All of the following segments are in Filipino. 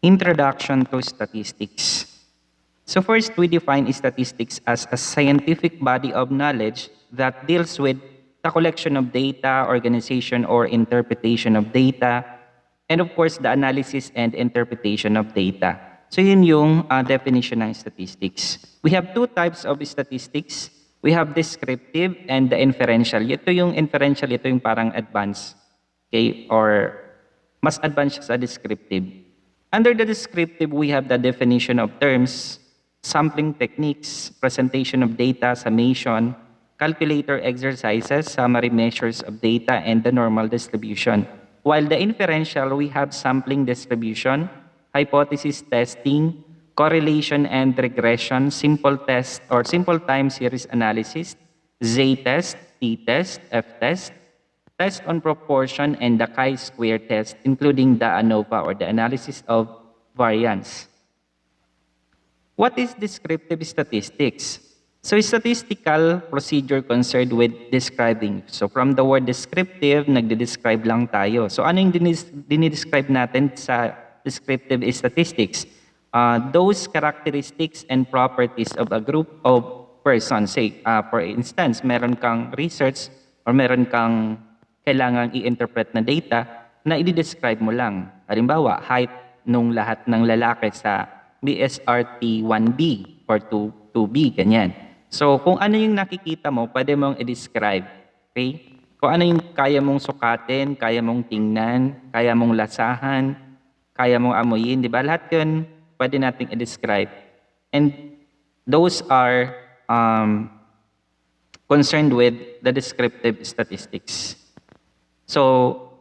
Introduction to Statistics. So first, we define statistics as a scientific body of knowledge that deals with the collection of data, organization or interpretation of data, and of course, the analysis and interpretation of data. So yun yung definition ng statistics. We have two types of statistics. We have descriptive and the inferential. Ito yung inferential, ito yung parang advanced. Okay? Or mas advanced siya sa descriptive. Under the descriptive, we have the definition of terms, sampling techniques, presentation of data, summation, calculator exercises, summary measures of data, and the normal distribution. While the inferential, we have sampling distribution, hypothesis testing, correlation and regression, simple test or simple time series analysis, Z-test, T-test, F-test, test on proportion, and the chi-square test, including the ANOVA or the analysis of variance. What is descriptive statistics? So statistical procedure concerned with describing. So from the word descriptive, nagde-describe lang tayo. So ano yung dinidescribe natin sa descriptive statistics? Those characteristics and properties of a group of persons. Say, for instance, meron kang research or meron kang kailangang i-interpret na data na i-describe mo lang. Halimbawa, height nung lahat ng lalaki sa BSRT 1B or 2B, ganyan. So, kung ano yung nakikita mo, pwede mong i-describe. Okay? Kung ano yung kaya mong sukatin, kaya mong tingnan, kaya mong lasahan, kaya mong amuyin, di ba? Lahat yun, pwede nating i-describe. And those are concerned with the descriptive statistics. So,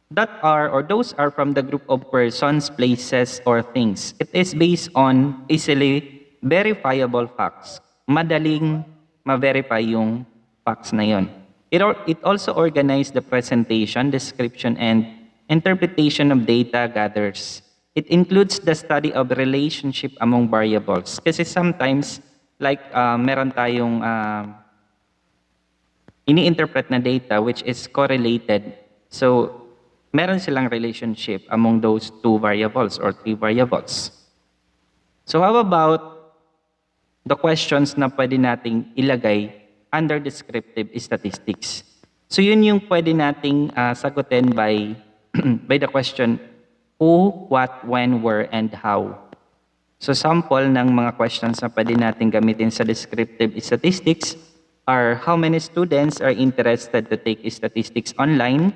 those are from the group of persons, places, or things. It is based on easily verifiable facts. Madaling ma-verify yung facts na yun. It also organizes the presentation, description, and interpretation of data gathers. It includes the study of relationship among variables. Kasi sometimes, like meron tayong ini-interpret na data which is correlated. So, meron silang relationship among those two variables or three variables. So, how about the questions na pwede nating ilagay under descriptive statistics? So, yun yung pwede nating sagutin by, by the question, who, what, when, where, and how. So, sample ng mga questions na pwede nating gamitin sa descriptive statistics are how many students are interested to take statistics online?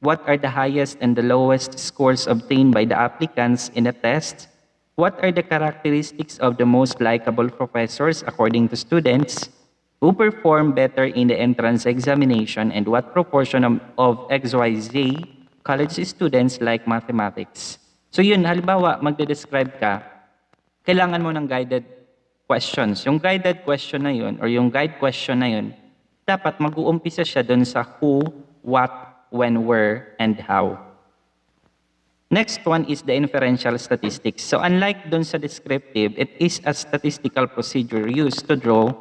What are the highest and the lowest scores obtained by the applicants in a test? What are the characteristics of the most likable professors according to students? Who perform better in the entrance examination, and what proportion of XYZ college students like mathematics? So yun, halimbawa, magde-describe ka, kailangan mo ng guided questions. Yung guided question na yun, or yung guide question na yun, dapat mag-uumpisa siya dun sa who, what, when, where, and how. Next one is the inferential statistics. So unlike dun sa descriptive, it is a statistical procedure used to draw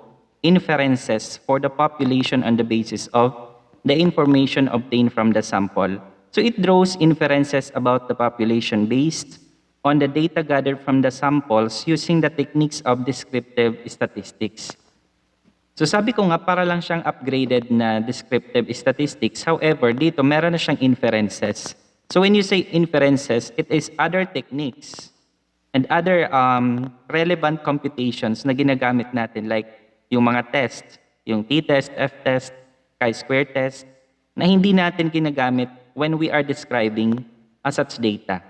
inferences for the population on the basis of the information obtained from the sample. So it draws inferences about the population based on the data gathered from the samples using the techniques of descriptive statistics. So sabi ko nga, para lang siyang upgraded na descriptive statistics. However, dito meron na siyang inferences. So when you say inferences, it is other techniques and other relevant computations na ginagamit natin, like yung mga test, yung T-test, F-test, chi-square test, na hindi natin ginagamit when we are describing such data.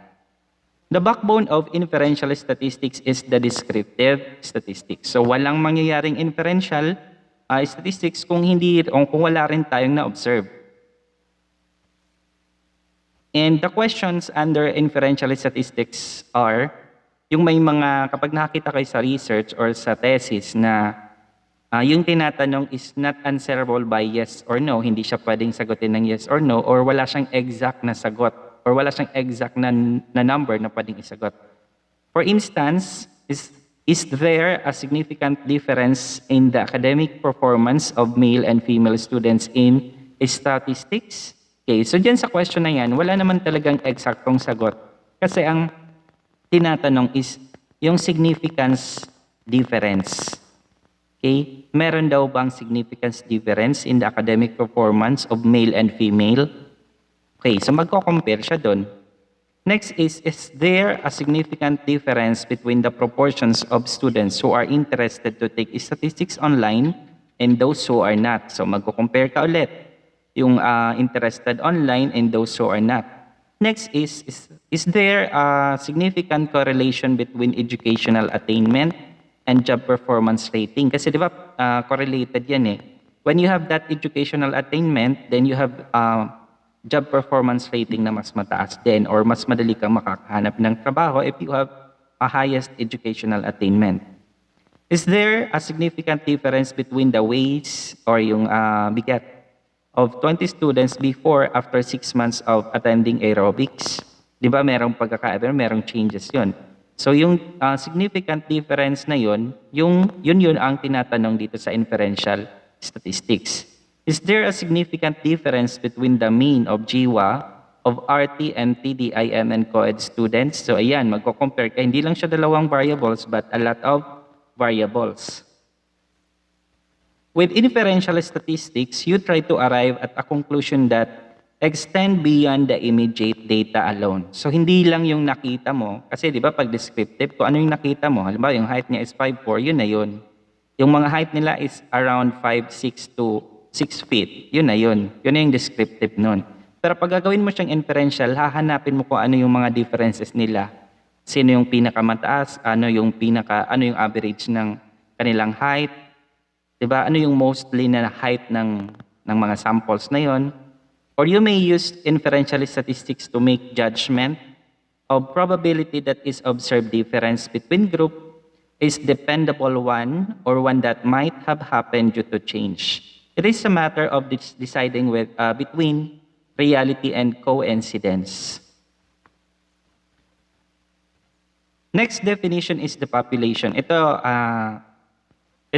The backbone of inferential statistics is the descriptive statistics. So walang mangyayaring inferential statistics kung wala rin tayong na-observe. And the questions under inferential statistics are, yung may mga, kapag nakita kayo sa research or sa thesis na yung tinatanong is not answerable by yes or no, hindi siya pwedeng sagutin ng yes or no, or wala siyang exact na sagot, or wala siyang exact na number na pwedeng isagot. For instance, is there a significant difference in the academic performance of male and female students in statistics? Okay, so dyan sa question na yan, wala naman talagang eksaktong sagot. Kasi ang tinatanong is yung significance difference. Okay? Meron daw bang significance difference in the academic performance of male and female? Okay, so magko-compare siya doon. Next is there a significant difference between the proportions of students who are interested to take statistics online and those who are not? So magko-compare ka ulit yung interested online and those who are not. Next is there a significant correlation between educational attainment and job performance rating? Kasi di ba correlated yan eh. When you have that educational attainment, then you have job performance rating na mas mataas din or mas madali kang makakahanap ng trabaho if you have a highest educational attainment. Is there a significant difference between the weights or yung bigat of 20 students before after 6 months of attending aerobics? Di ba merong pagkakaiba, merong changes yun. So yung significant difference na yun ang tinatanong dito sa inferential statistics. Is there a significant difference between the mean of GWA of RT and TDIM and co-ed students? So ayan, magko-compare ka. Hindi lang siya dalawang variables but a lot of variables. With inferential statistics, you try to arrive at a conclusion that extend beyond the immediate data alone. So hindi lang yung nakita mo, kasi di ba pag descriptive, kung ano yung nakita mo, halimbawa yung height niya is 5'4", yun na yun. Yung mga height nila is around 5'6" to 6 feet, yun na yun. Yun na yung descriptive nun. Pero pag gagawin mo siyang inferential, hahanapin mo kung ano yung mga differences nila. Sino yung pinakamataas, ano yung average ng kanilang height, diba? Ano yung mostly na height ng mga samples na yon? Or you may use inferential statistics to make judgment of probability that is observed difference between group is dependable one or one that might have happened due to change. It is a matter of deciding between reality and coincidence. Next definition is the population. Ito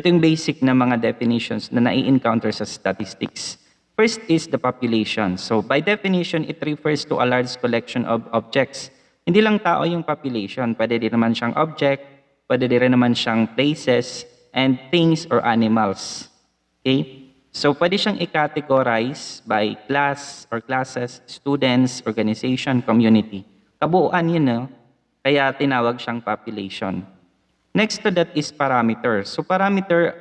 yung basic na mga definitions na nai-encounter sa statistics. First is the population. So by definition, it refers to a large collection of objects. Hindi lang tao yung population. Pwede din naman siyang object, pwede din naman siyang places, and things or animals. Okay? So pwede siyang i-categorize by class or classes, students, organization, community. Kabuuan yun, no? Kaya tinawag siyang population. Next to that is parameters. So parameter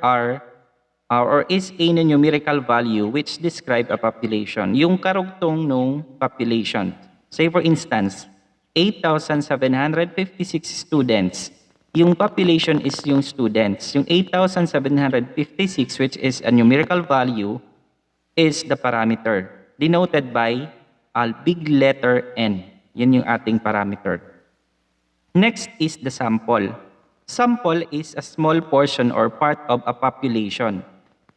is a numerical value which describe a population. Yung karugtong nung population. Say for instance, 8,756 students. Yung population is yung students. Yung 8,756 which is a numerical value is the parameter. Denoted by a big letter N. Yun yung ating parameter. Next is the sample. Sample is a small portion or part of a population.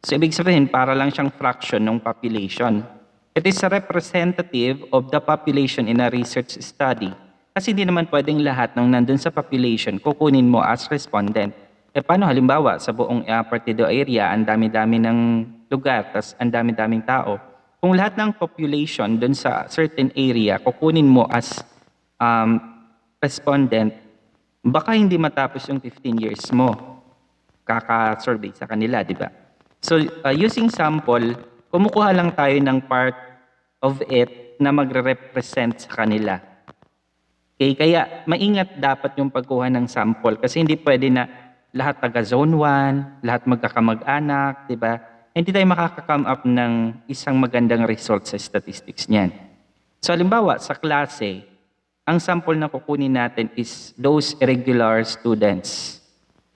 So, ibig sabihin, para lang siyang fraction ng population. It is a representative of the population in a research study. Kasi hindi naman pwedeng lahat ng nandun sa population kukunin mo as respondent. Paano halimbawa, sa buong partido area, ang dami-dami ng lugar, tas ang dami-daming tao. Kung lahat ng population dun sa certain area, kukunin mo as respondent, baka hindi matapos yung 15 years mo kaka-survey sa kanila, di ba? So, using sample, kumukuha lang tayo ng part of it na magre-represent sa kanila. Okay, kaya maingat dapat yung pagkuha ng sample kasi hindi pwede na lahat taga zone 1, lahat magkakamag-anak, di ba? Hindi tayo makaka-come up ng isang magandang result sa statistics niyan. So, halimbawa, sa klase, ang sample na kukunin natin is those irregular students.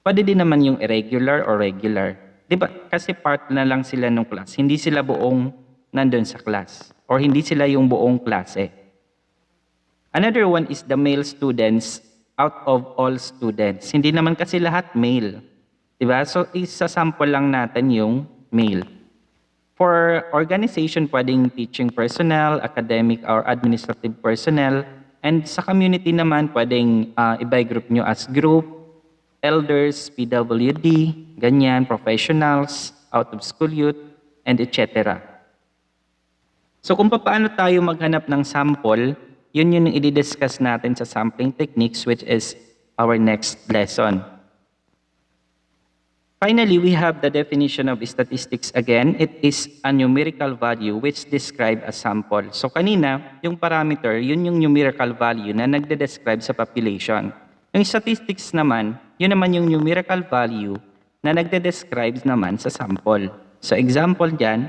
Pwede din naman yung irregular or regular. Di ba? Kasi part na lang sila ng class. Hindi sila buong nandun sa class. Or hindi sila yung buong klase. Another one is the male students out of all students. Hindi naman kasi lahat male. Di ba? So, isa-sample lang natin yung male. For organization, pwedeng teaching personnel, academic or administrative personnel, and sa community naman, pwedeng i-by group nyo as group, elders, PWD, ganyan, professionals, out-of-school youth, and etc. So kung paano tayo maghanap ng sample, Yun yung i-discuss natin sa sampling techniques, which is our next lesson. Finally, we have the definition of statistics again. It is a numerical value which describe a sample. So kanina, yung parameter, yun yung numerical value na nagde-describe sa population. Yung statistics naman, yun naman yung numerical value na nagde-describe naman sa sample. So example dyan,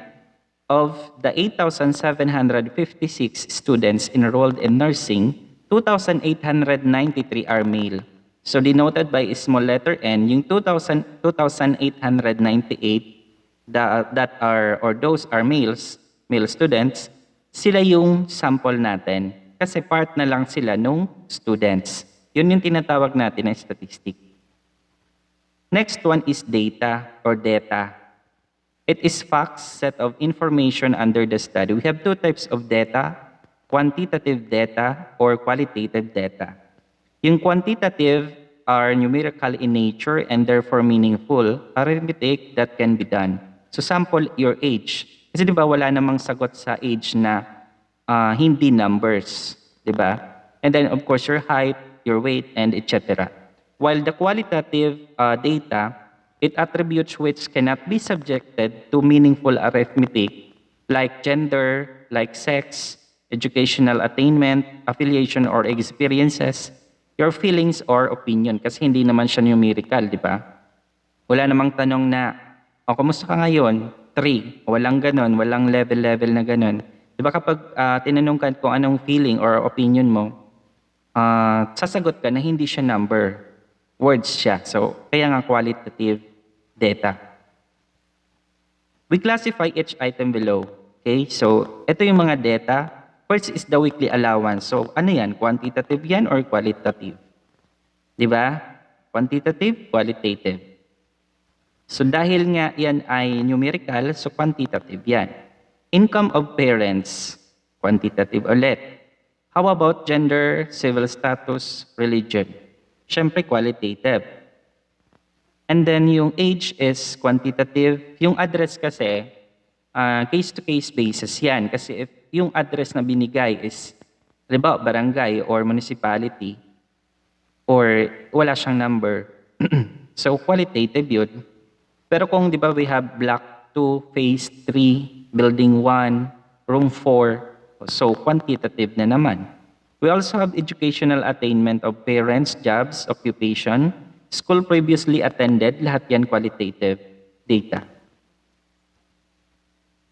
of the 8,756 students enrolled in nursing, 2,893 are male. So denoted by a small letter n, yung 2,898 that are or those are male students, sila yung sample natin kasi part na lang sila nung students. Yun yung tinatawag natin na statistic. Next one is data or data. It is facts, set of information under the study. We have two types of data, quantitative data or qualitative data. Yung quantitative are numerical in nature and therefore meaningful, arithmetic that can be done. So sample your age. Kasi di ba wala namang sagot sa age na hindi numbers, di ba? And then of course your height, your weight, and etc. While the qualitative data, it attributes which cannot be subjected to meaningful arithmetic like gender, like sex, educational attainment, affiliation or experiences, your feelings or opinion. Kasi hindi naman siya numerical, di ba? Wala namang tanong na, kumusta ka ngayon? 3. Walang ganon, walang level na ganon. Di ba kapag tinanong ka kung anong feeling or opinion mo, sasagot ka na hindi siya number. Words siya. So, kaya nga qualitative data. We classify each item below. Okay? So, ito yung mga data. First is the weekly allowance. So, ano yan? Quantitative yan or qualitative? Di ba? Quantitative, qualitative. So, dahil nga yan ay numerical, so quantitative yan. Income of parents, quantitative ulit. How about gender, civil status, religion? Siyempre, qualitative. And then yung age is quantitative. Yung address kasi, case-to-case basis yan. Kasi if yung address na binigay is, halimbawa, barangay or municipality, or wala siyang number, so qualitative yun. Pero kung di ba we have block 2, phase 3, building 1, room 4, so quantitative na naman. We also have educational attainment of parents, jobs, occupation, school previously attended, lahat yan qualitative data.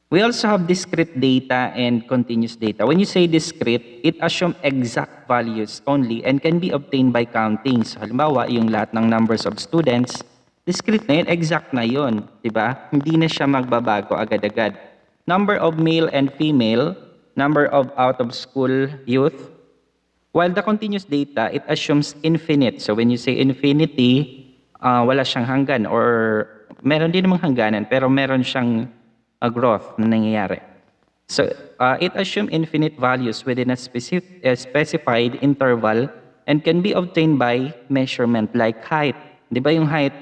We also have discrete data and continuous data. When you say discrete, it assumes exact values only and can be obtained by counting. So halimbawa, yung lahat ng numbers of students, discrete na yun, exact na yun, di ba? Hindi na siya magbabago agad-agad. Number of male and female, number of out-of-school youth. While the continuous data, it assumes infinite. So when you say infinity, wala siyang hanggan or meron din namang hangganan pero meron siyang growth na nangyayari. So it assumes infinite values within a specified interval and can be obtained by measurement like height. Di ba yung height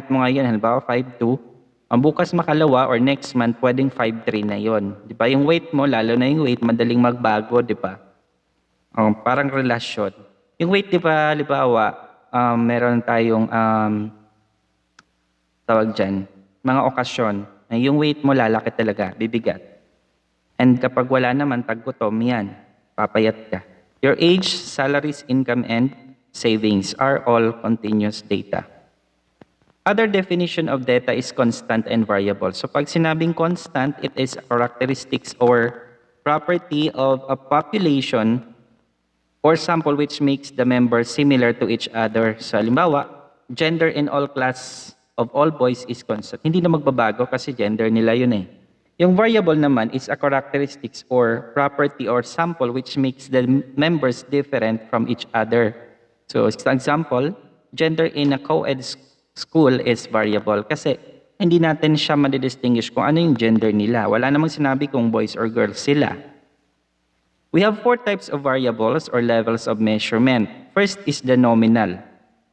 mo ngayon, halimbawa 5'2", ang bukas makalawa or next month, pwedeng 5'3" na yon. Di ba yung weight mo, lalo na yung weight, madaling magbago, di ba? Parang relasyon. Yung weight, di ba, halimbawa, meron tayong tawag dyan, mga okasyon, na yung weight mo lalaki talaga, bibigat. And kapag wala naman, taggutom, yan, papayat ka. Your age, salaries, income, and savings are all continuous data. Other definition of data is constant and variable. So pag sinabing constant, it is characteristics or property of a population or sample which makes the members similar to each other. So halimbawa, gender in all class of all boys is constant. Hindi na magbabago kasi gender nila yun eh. Yung variable naman is a characteristics or property or sample which makes the members different from each other. So, for example, gender in a co-ed school is variable kasi hindi natin siya madidistinguish kung ano yung gender nila. Wala namang sinabi kung boys or girls sila. We have 4 types of variables or levels of measurement. First is the nominal.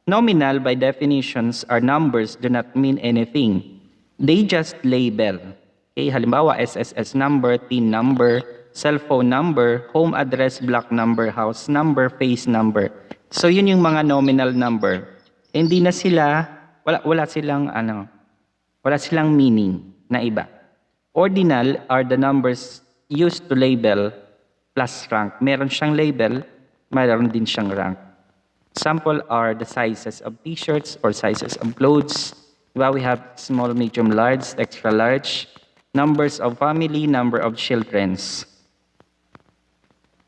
Nominal, by definitions, are numbers do not mean anything. They just label. Okay, halimbawa, SSS number, TIN number, cell phone number, home address, block number, house number, face number. So yun yung mga nominal number. Hindi na sila, wala silang meaning na iba. Ordinal are the numbers used to label plus rank. Meron siyang label, meron din siyang rank. Example are the sizes of t-shirts or sizes of clothes. Diba? We have small, medium, large, extra large. Numbers of family, number of childrens.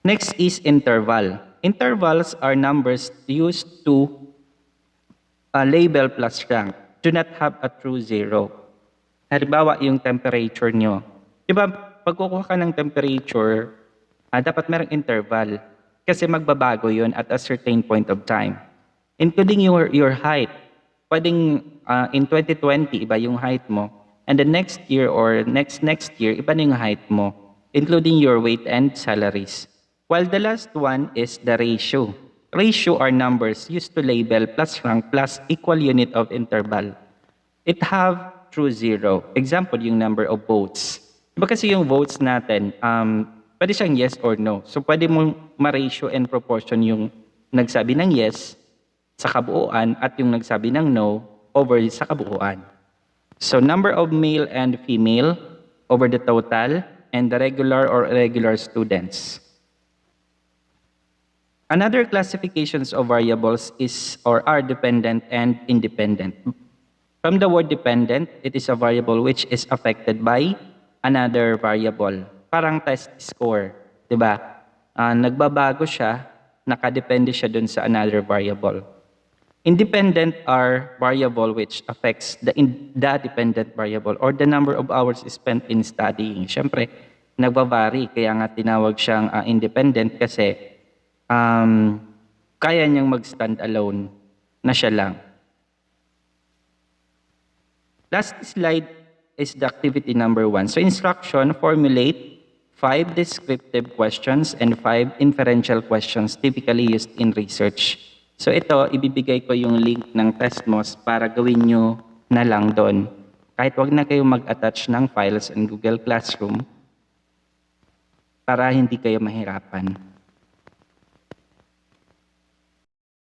Next is interval. Intervals are numbers used to label plus rank. Do not have a true zero. Halimbawa, yung temperature nyo. Diba, pag kukuha ka ng temperature, dapat merong interval. Kasi magbabago yun at a certain point of time. Including your height. Pwedeng in 2020, iba yung height mo. And the next year or next year, iba na yung height mo. Including your weight and salaries. While the last one is the ratio. Ratio are numbers used to label plus rank plus equal unit of interval. It have true zero. Example, yung number of votes. Diba kasi yung votes natin, pwede siyang yes or no. So pwede mong ma-ratio and proportion yung nagsabi ng yes sa kabuuan at yung nagsabi ng no over sa kabuuan. So number of male and female over the total and the regular or irregular students. Another classifications of variables is or are dependent and independent. From the word dependent, it is a variable which is affected by another variable. Parang test score, 'di ba? Nagbabago siya, nakadepende siya dun sa another variable. Independent are variable which affects the dependent variable or the number of hours spent in studying. Siyempre, nagba-vary, kaya nga tinawag siyang independent kasi kaya niyang mag-stand alone na siya lang. Last slide is the activity number 1. So instruction, formulate 5 descriptive questions and 5 inferential questions typically used in research. So ito, ibibigay ko yung link ng TestMos para gawin nyo na lang doon. Kahit wag na kayo mag-attach ng files in Google Classroom para hindi kayo mahirapan.